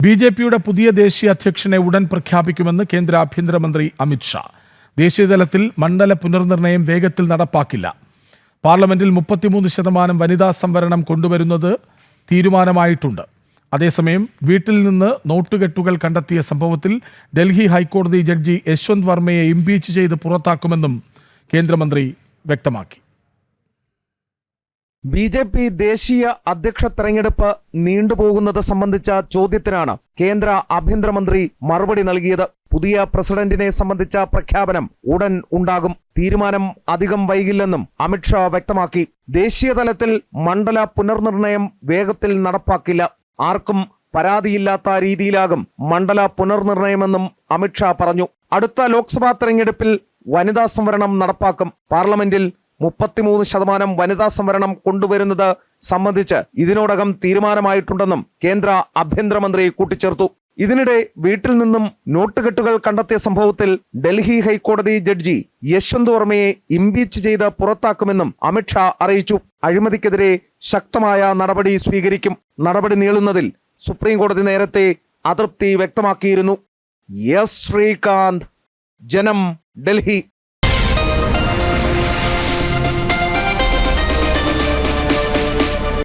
ബി.ജെ.പിയുടെ പുതിയ ദേശീയ അധ്യക്ഷനെ ഉടൻ പ്രഖ്യാപിക്കുമെന്ന് കേന്ദ്ര ആഭ്യന്തരമന്ത്രി അമിത് ഷാ. ദേശീയതലത്തിൽ മണ്ഡല പുനർനിർണയം വേഗത്തിൽ നടപ്പാക്കില്ല. പാർലമെന്റിൽ 33% വനിതാ സംവരണം കൊണ്ടുവരുന്നത് തീരുമാനമായിട്ടുണ്ട്. അതേസമയം വീട്ടിൽ നിന്ന് നോട്ടുകെട്ടുകൾ കണ്ടെത്തിയ സംഭവത്തിൽ ഡൽഹി ഹൈക്കോടതി ജഡ്ജി യശ്വന്ത് വർമ്മയെ ഇംപീച്ച് ചെയ്ത് പുറത്താക്കുമെന്നും കേന്ദ്രമന്ത്രി വ്യക്തമാക്കി. ബി.ജെ.പി ദേശീയ അധ്യക്ഷ തെരഞ്ഞെടുപ്പ് നീണ്ടുപോകുന്നത് സംബന്ധിച്ച ചോദ്യത്തിനാണ് കേന്ദ്ര ആഭ്യന്തരമന്ത്രി മറുപടി നൽകിയത്. പുതിയ പ്രസിഡന്റിനെ സംബന്ധിച്ച പ്രഖ്യാപനം ഉടൻ ഉണ്ടാകും. തീരുമാനം അധികം വൈകില്ലെന്നും അമിത് ഷാ വ്യക്തമാക്കി. ദേശീയതലത്തിൽ മണ്ഡല പുനർനിർണയം വേഗത്തിൽ നടപ്പാക്കില്ല. ആർക്കും പരാതിയില്ലാത്ത രീതിയിലാകും മണ്ഡല പുനർനിർണയമെന്നും അമിത് ഷാ പറഞ്ഞു. അടുത്ത ലോക്സഭാ തെരഞ്ഞെടുപ്പിൽ വനിതാ സംവരണം നടപ്പാക്കും. പാർലമെന്റിൽ 33% വനിതാ സംവരണം കൊണ്ടുവരുന്നത് സംബന്ധിച്ച് ഇതിനോടകം തീരുമാനമായിട്ടുണ്ടെന്നും കേന്ദ്ര ആഭ്യന്തരമന്ത്രി കൂട്ടിച്ചേർത്തു. ഇതിനിടെ വീട്ടിൽ നിന്നും നോട്ടുകെട്ടുകൾ കണ്ടെത്തിയ സംഭവത്തിൽ ഡൽഹി ഹൈക്കോടതി ജഡ്ജി യശ്വന്ത് വർമ്മയെ ഇംപീച്ച് ചെയ്ത് പുറത്താക്കുമെന്നും അമിത് ഷാ അറിയിച്ചു. അഴിമതിക്കെതിരെ ശക്തമായ നടപടി സ്വീകരിക്കും. നടപടി നീളുന്നതിൽ സുപ്രീം കോടതി നേരത്തെ അതൃപ്തി വ്യക്തമാക്കിയിരുന്നു. എസ് ശ്രീകാന്ത്, ജനം, ഡൽഹി.